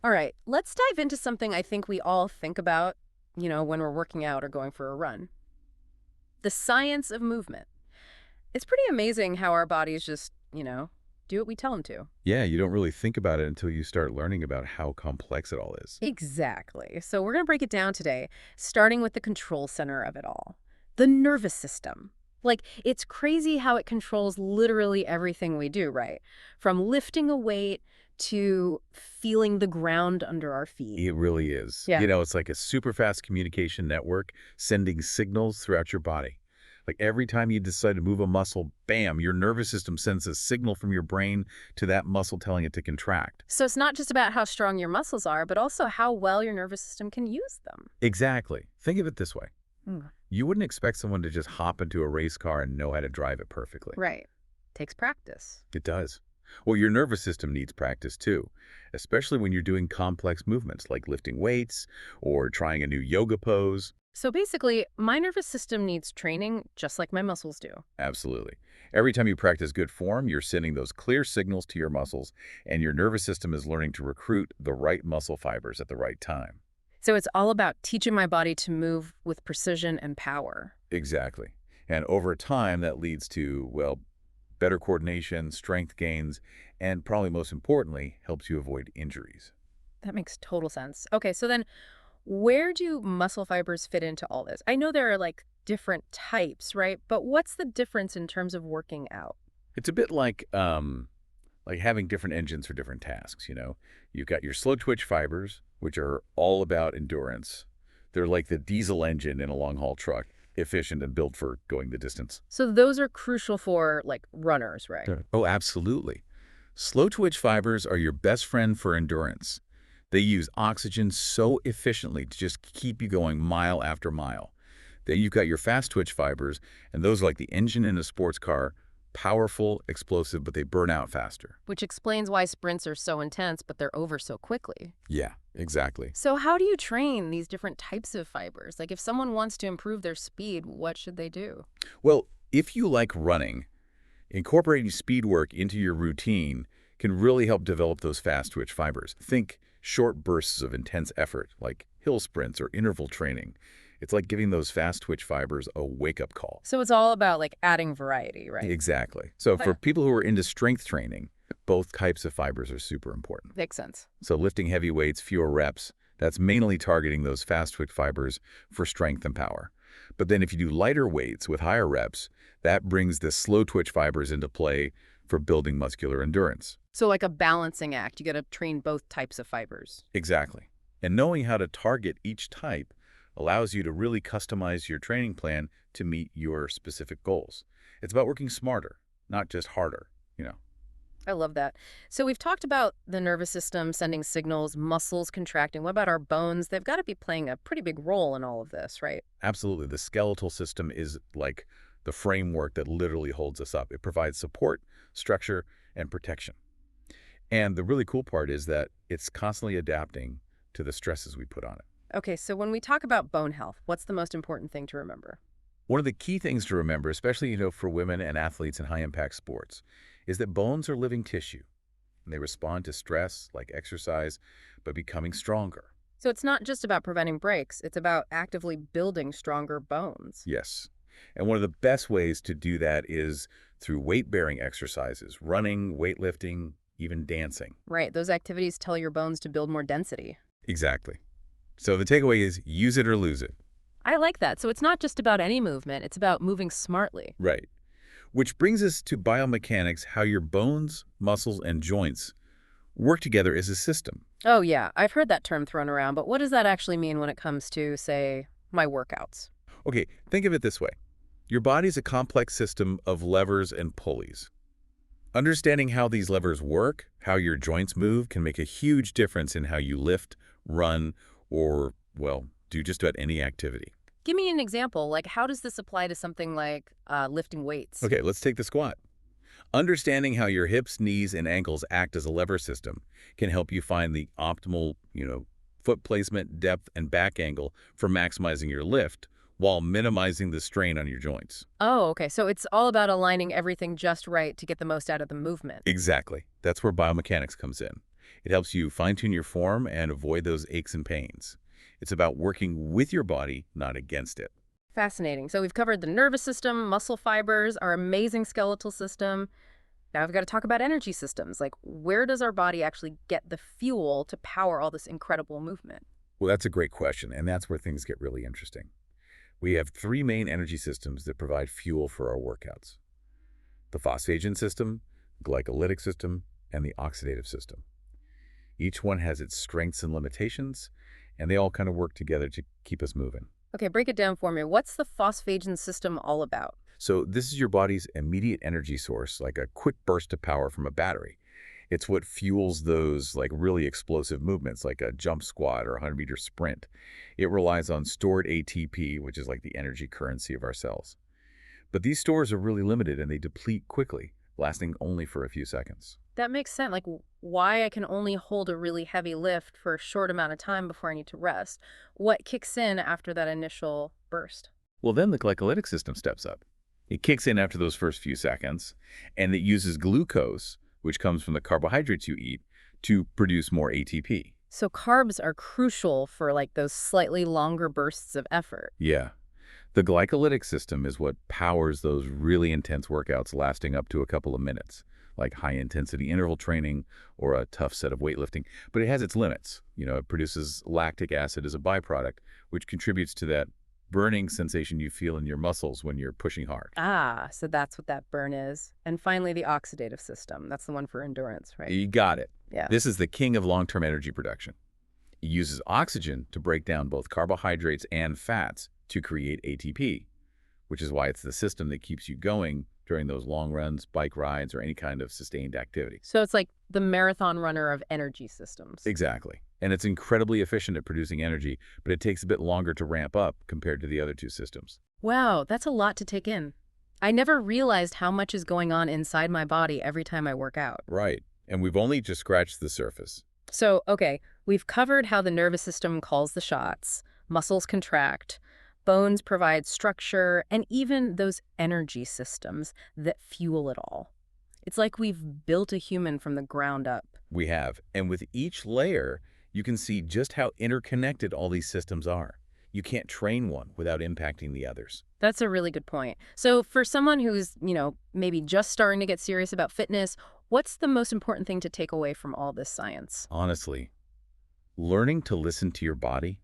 All right, let's dive into something I think we all think about, when we're working out or going for a run. The science of movement. It's pretty amazing how our bodies just, do what we tell them to. Yeah, you don't really think about it until you start learning about how complex it all is. Exactly. So we're going to break it down today, starting with the control center of it all, the nervous system. Like, it's crazy how it controls literally everything we do, right? From lifting a weight to feeling the ground under our feet. It really is. Yeah. It's like a super fast communication network sending signals throughout your body. Like every time you decide to move a muscle, bam, your nervous system sends a signal from your brain to that muscle telling it to contract. So it's not just about how strong your muscles are, but also how well your nervous system can use them. Exactly. Think of it this way. Mm. You wouldn't expect someone to just hop into a race car and know how to drive it perfectly. Right. Takes practice. It does. Well, your nervous system needs practice too, especially when you're doing complex movements like lifting weights or trying a new yoga pose. So basically, my nervous system needs training just like my muscles do. Absolutely. Every time you practice good form, you're sending those clear signals to your muscles, and your nervous system is learning to recruit the right muscle fibers at the right time. So it's all about teaching my body to move with precision and power. Exactly. And over time, that leads to, well, better coordination, strength gains, and probably most importantly, helps you avoid injuries. That makes total sense. Okay, so then where do muscle fibers fit into all this? I know there are like different types, right? But what's the difference in terms of working out? It's a bit like having different engines for different tasks. You've got your slow twitch fibers, which are all about endurance. They're like the diesel engine in a long-haul truck, efficient and built for going the distance. So those are crucial for like runners, right? Sure. Oh, absolutely. Slow twitch fibers are your best friend for endurance. They use oxygen so efficiently to just keep you going mile after mile. Then you've got your fast twitch fibers, and those are like the engine in a sports car, powerful, explosive, but they burn out faster. Which explains why sprints are so intense, but they're over so quickly. Yeah, exactly. So how do you train these different types of fibers? Like if someone wants to improve their speed, what should they do? Well, if you like running, incorporating speed work into your routine can really help develop those fast twitch fibers. Think short bursts of intense effort, like hill sprints or interval training. It's like giving those fast twitch fibers a wake-up call. So it's all about like adding variety, right? Exactly. So for But people who are into strength training, both types of fibers are super important. makes sense. So lifting heavy weights, fewer reps, that's mainly targeting those fast twitch fibers for strength and power. But then if you do lighter weights with higher reps, that brings the slow twitch fibers into play for building muscular endurance. So like a balancing act, you got to train both types of fibers. Exactly. And knowing how to target each type allows you to really customize your training plan to meet your specific goals. It's about working smarter, not just harder. I love that. So we've talked about the nervous system sending signals, muscles contracting. What about our bones? They've got to be playing a pretty big role in all of this, right? Absolutely. The skeletal system is like the framework that literally holds us up. It provides support, structure, and protection. And the really cool part is that it's constantly adapting to the stresses we put on it. Okay, so when we talk about bone health, what's the most important thing to remember? One of the key things to remember, especially for women and athletes in high-impact sports, is that bones are living tissue, and they respond to stress, like exercise, by becoming stronger. So it's not just about preventing breaks, it's about actively building stronger bones. Yes. And one of the best ways to do that is through weight-bearing exercises, running, weightlifting, even dancing. Right, those activities tell your bones to build more density. Exactly. So the takeaway is use it or lose it. I like that. So it's not just about any movement, it's about moving smartly. Right. Which brings us to biomechanics, how your bones, muscles, and joints work together as a system. Oh, yeah, I've heard that term thrown around, but what does that actually mean when it comes to, say, my workouts? Okay, think of it this way. Your body's a complex system of levers and pulleys. Understanding how these levers work, how your joints move, can make a huge difference in how you lift, run, or, well, do just about any activity. Give me an example. Like, how does this apply to something like lifting weights? Okay, let's take the squat. Understanding how your hips, knees, and ankles act as a lever system can help you find the optimal foot placement, depth, and back angle for maximizing your lift while minimizing the strain on your joints. Oh, okay. So it's all about aligning everything just right to get the most out of the movement. Exactly. That's where biomechanics comes in. It helps you fine-tune your form and avoid those aches and pains. It's about working with your body, not against it. Fascinating. So we've covered the nervous system, muscle fibers, our amazing skeletal system. Now we've got to talk about energy systems. Like, where does our body actually get the fuel to power all this incredible movement? Well, that's a great question, and that's where things get really interesting. We have three main energy systems that provide fuel for our workouts: the phosphagen system, glycolytic system, and the oxidative system. Each one has its strengths and limitations, and they all kind of work together to keep us moving. Okay, break it down for me. What's the phosphagen system all about? So this is your body's immediate energy source, like a quick burst of power from a battery. It's what fuels those like really explosive movements, like a jump squat or a 100-meter sprint. It relies on stored ATP, which is like the energy currency of our cells. But these stores are really limited and they deplete quickly, lasting only for a few seconds. That makes sense. Like, why I can only hold a really heavy lift for a short amount of time before I need to rest. What kicks in after that initial burst? Well, then the glycolytic system steps up. It kicks in after those first few seconds, and it uses glucose, which comes from the carbohydrates you eat, to produce more ATP. So carbs are crucial for like those slightly longer bursts of effort. Yeah. The glycolytic system is what powers those really intense workouts lasting up to a couple of minutes, like high-intensity interval training or a tough set of weightlifting. But it has its limits. It produces lactic acid as a byproduct, which contributes to that burning sensation you feel in your muscles when you're pushing hard. Ah, so that's what that burn is. And finally, the oxidative system. That's the one for endurance, right? You got it. Yeah. This is the king of long-term energy production. It uses oxygen to break down both carbohydrates and fats to create ATP, which is why it's the system that keeps you going during those long runs, bike rides, or any kind of sustained activity. So it's like the marathon runner of energy systems. Exactly. And it's incredibly efficient at producing energy, but it takes a bit longer to ramp up compared to the other two systems. Wow, that's a lot to take in. I never realized how much is going on inside my body every time I work out. Right. And we've only just scratched the surface. So, okay, we've covered how the nervous system calls the shots, muscles contract, bones provide structure, and even those energy systems that fuel it all. It's like we've built a human from the ground up. We have. And with each layer, you can see just how interconnected all these systems are. You can't train one without impacting the others. That's a really good point. So for someone who's, maybe just starting to get serious about fitness, what's the most important thing to take away from all this science? Honestly, learning to listen to your body,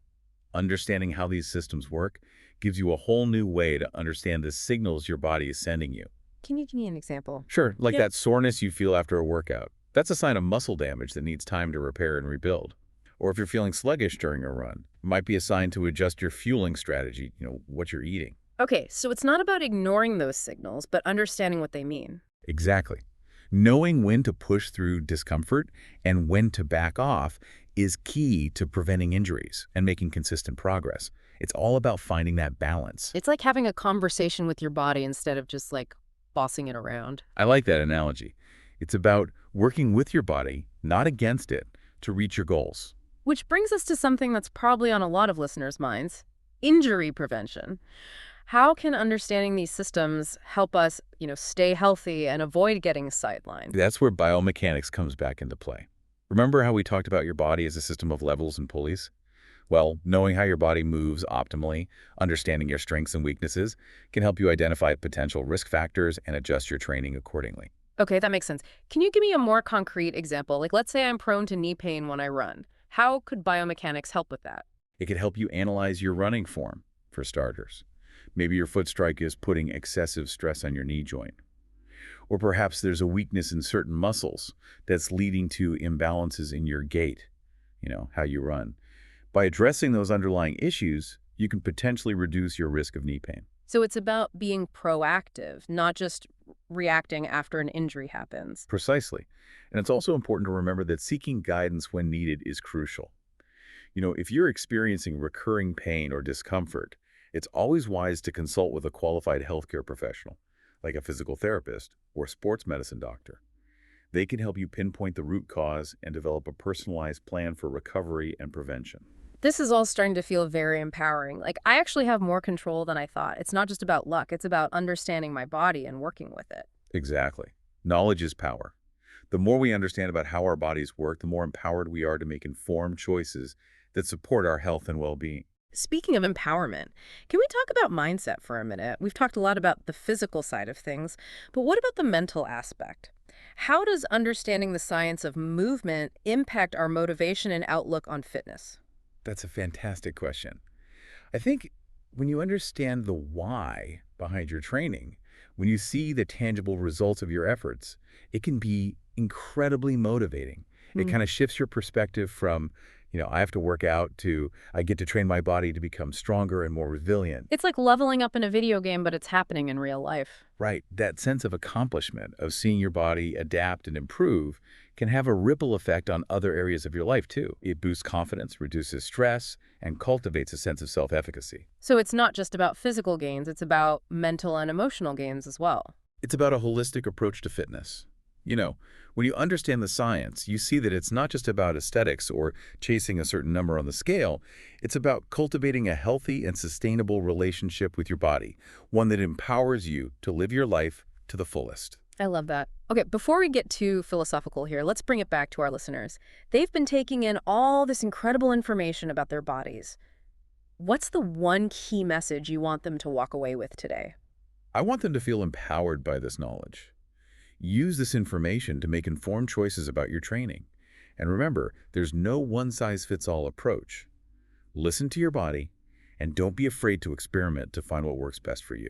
understanding how these systems work, gives you a whole new way to understand the signals your body is sending you. Can you give me an example? Sure, like Yeah. that soreness you feel after a workout. That's a sign of muscle damage that needs time to repair and rebuild. Or if you're feeling sluggish during a run, it might be a sign to adjust your fueling strategy, what you're eating. Okay, so it's not about ignoring those signals, but understanding what they mean. Exactly. Knowing when to push through discomfort and when to back off is key to preventing injuries and making consistent progress. It's all about finding that balance. It's like having a conversation with your body instead of just like bossing it around. I like that analogy. It's about working with your body, not against it, to reach your goals. Which brings us to something that's probably on a lot of listeners' minds: injury prevention. How can understanding these systems help us, stay healthy and avoid getting sidelined? That's where biomechanics comes back into play. Remember how we talked about your body as a system of levels and pulleys? Well, knowing how your body moves optimally, understanding your strengths and weaknesses, can help you identify potential risk factors and adjust your training accordingly. Okay, that makes sense. Can you give me a more concrete example? Like, let's say I'm prone to knee pain when I run. How could biomechanics help with that? It could help you analyze your running form, for starters. Maybe your foot strike is putting excessive stress on your knee joint. Or perhaps there's a weakness in certain muscles that's leading to imbalances in your gait, how you run. By addressing those underlying issues, you can potentially reduce your risk of knee pain. So it's about being proactive, not just reacting after an injury happens. Precisely. And it's also important to remember that seeking guidance when needed is crucial. If you're experiencing recurring pain or discomfort, it's always wise to consult with a qualified healthcare professional, like a physical therapist or sports medicine doctor. They can help you pinpoint the root cause and develop a personalized plan for recovery and prevention. This is all starting to feel very empowering. Like, I actually have more control than I thought. It's not just about luck. It's about understanding my body and working with it. Exactly. Knowledge is power. The more we understand about how our bodies work, the more empowered we are to make informed choices that support our health and well-being. Speaking of empowerment, can we talk about mindset for a minute? We've talked a lot about the physical side of things, but what about the mental aspect? How does understanding the science of movement impact our motivation and outlook on fitness? That's a fantastic question. I think when you understand the why behind your training, when you see the tangible results of your efforts, it can be incredibly motivating. It Hmm. kind of shifts your perspective from, I have to work out to I get to train my body to become stronger and more resilient. It's like leveling up in a video game, but it's happening in real life. Right. That sense of accomplishment, of seeing your body adapt and improve, can have a ripple effect on other areas of your life, too. It boosts confidence, reduces stress, and cultivates a sense of self-efficacy. So it's not just about physical gains, it's about mental and emotional gains as well. It's about a holistic approach to fitness. You know, when you understand the science, you see that it's not just about aesthetics or chasing a certain number on the scale. It's about cultivating a healthy and sustainable relationship with your body, one that empowers you to live your life to the fullest. I love that. Okay, before we get too philosophical here, let's bring it back to our listeners. They've been taking in all this incredible information about their bodies. What's the one key message you want them to walk away with today? I want them to feel empowered by this knowledge. Use this information to make informed choices about your training. And remember, there's no one-size-fits-all approach. Listen to your body, and don't be afraid to experiment to find what works best for you.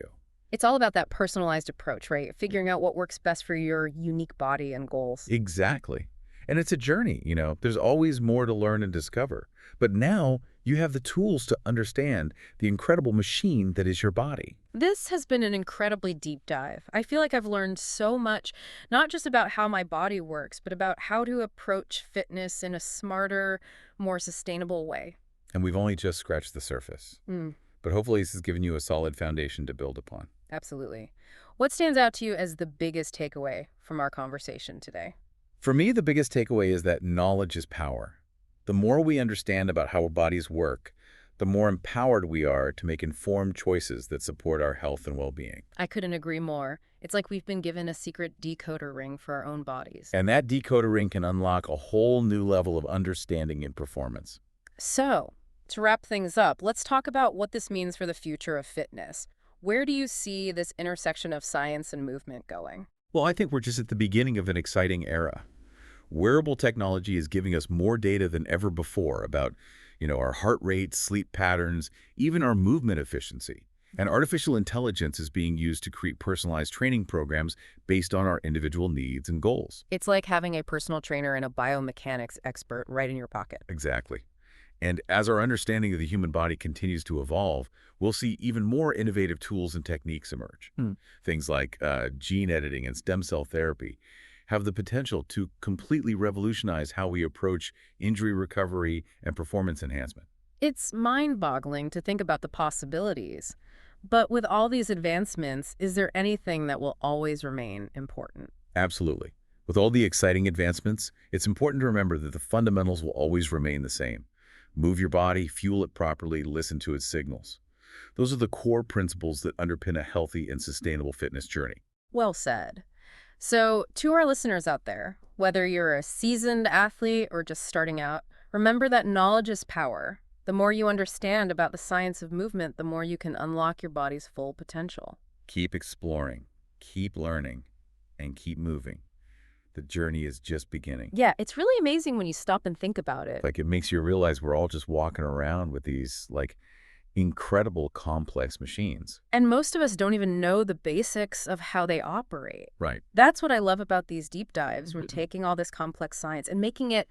It's all about that personalized approach, right? Figuring out what works best for your unique body and goals. Exactly. And it's a journey, There's always more to learn and discover. But now you have the tools to understand the incredible machine that is your body. This has been an incredibly deep dive. I feel like I've learned so much, not just about how my body works, but about how to approach fitness in a smarter, more sustainable way. And we've only just scratched the surface. Mm, But hopefully this has given you a solid foundation to build upon. absolutely. What stands out to you as the biggest takeaway from our conversation today? For me, the biggest takeaway is that knowledge is power. The more we understand about how our bodies work, the more empowered we are to make informed choices that support our health and well-being. I couldn't agree more. It's like we've been given a secret decoder ring for our own bodies. And that decoder ring can unlock a whole new level of understanding and performance. So, to wrap things up, let's talk about what this means for the future of fitness. Where do you see this intersection of science and movement going? Well, I think we're just at the beginning of an exciting era. Wearable technology is giving us more data than ever before about, our heart rate, sleep patterns, even our movement efficiency. And artificial intelligence is being used to create personalized training programs based on our individual needs and goals. It's like having a personal trainer and a biomechanics expert right in your pocket. Exactly. And as our understanding of the human body continues to evolve, we'll see even more innovative tools and techniques emerge. Things like gene editing and stem cell therapy have the potential to completely revolutionize how we approach injury recovery and performance enhancement. It's mind-boggling to think about the possibilities. But with all these advancements, is there anything that will always remain important? Absolutely. With all the exciting advancements, it's important to remember that the fundamentals will always remain the same. Move your body, fuel it properly, listen to its signals. Those are the core principles that underpin a healthy and sustainable fitness journey. Well said. So, to our listeners out there, whether you're a seasoned athlete or just starting out, remember that knowledge is power. The more you understand about the science of movement, the more you can unlock your body's full potential. Keep exploring, keep learning, and keep moving. The journey is just beginning. Yeah, it's really amazing when you stop and think about it. Like, it makes you realize we're all just walking around with these, incredible complex machines. And most of us don't even know the basics of how they operate. Right. That's what I love about these deep dives. We're taking all this complex science and making it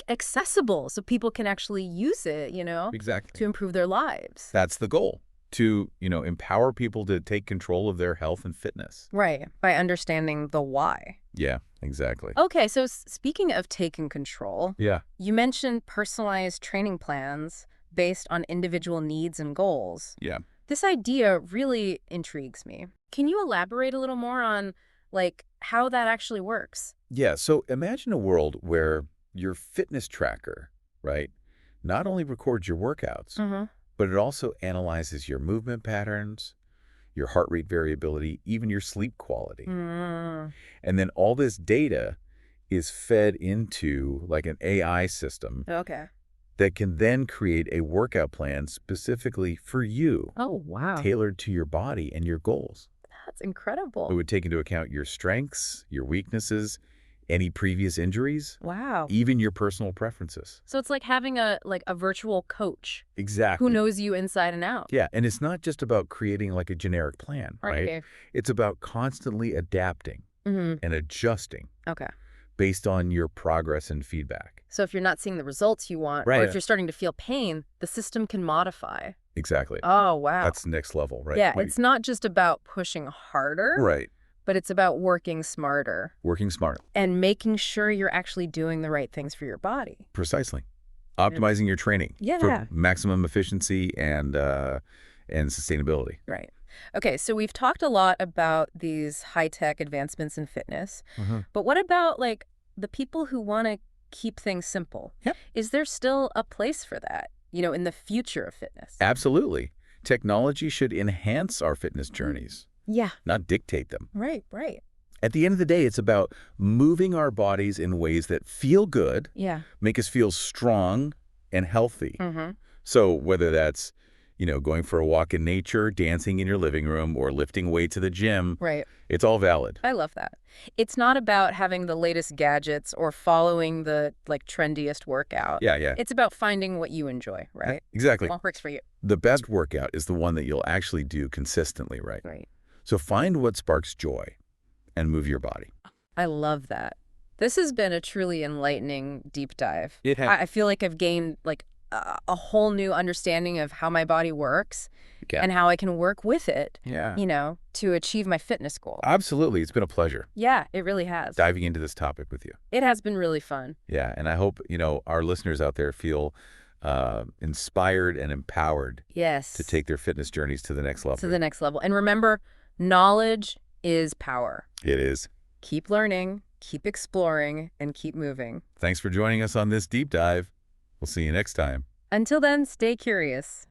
accessible so people can actually use it, Exactly. to improve their lives. That's the goal, to, empower people to take control of their health and fitness. Right, by understanding the why. Yeah, exactly. Okay, so speaking of taking control, Yeah. you mentioned personalized training plans based on individual needs and goals. Yeah. This idea really intrigues me. Can you elaborate a little more on, how that actually works? Yeah, so imagine a world where your fitness tracker, right, not only records your workouts, Mm-hmm. but it also analyzes your movement patterns, your heart rate variability, even your sleep quality. Mm. And then all this data is fed into like an AI system Okay. that can then create a workout plan specifically for you, Oh, wow. tailored to your body and your goals. That's It incredible. would take into account your strengths, your weaknesses, any previous injuries, Wow. even your personal preferences. So it's like having a virtual coach who Exactly. knows you inside and out. Yeah, and it's not just about creating like a generic plan, right? Right. It's about constantly adapting Mm-hmm. and adjusting Okay. based on your progress and feedback. So if you're not seeing the results you want, or if Right. you're starting to feel pain, the system can modify. Exactly. Oh, wow. That's next level, right? Yeah, it's not just about pushing harder, Right. but it's about working smarter Working smart. and making sure you're actually doing the right things for your body. Precisely. Optimizing your training Yeah. for maximum efficiency and sustainability. Right. Okay, so we've talked a lot about these high-tech advancements in fitness, but what about like the people who want to keep things simple? Yep. Is there still a place for that, in the future of fitness? Absolutely. Technology should enhance our fitness journeys, Yeah. not dictate them. Right, right. At the end of the day, it's about moving our bodies in ways that feel good, Yeah. make us feel strong and healthy. Mm-hmm. So whether that's, going for a walk in nature, dancing in your living room, or lifting weights at the gym, Right. it's all valid. I love that. It's not about having the latest gadgets or following the trendiest workout. Yeah, yeah. It's about finding what you enjoy, right? Exactly. What works for you. The best workout is the one that you'll actually do consistently, right? Right. So find what sparks joy and move your body. I love that. This has been a truly enlightening deep dive. It has. I feel like I've gained a whole new understanding of how my body works Yeah. and how I can work with it, Yeah. to achieve my fitness goal. Absolutely. It's been a pleasure Yeah, it really has. diving into this topic with you. It has been really fun. Yeah. And I hope, our listeners out there feel inspired and empowered Yes. to take their fitness journeys to the next level. To the next level. And remember, knowledge is power. It is. Keep learning, keep exploring, and keep moving. Thanks for joining us on this deep dive. We'll see you next time. Until then, stay curious.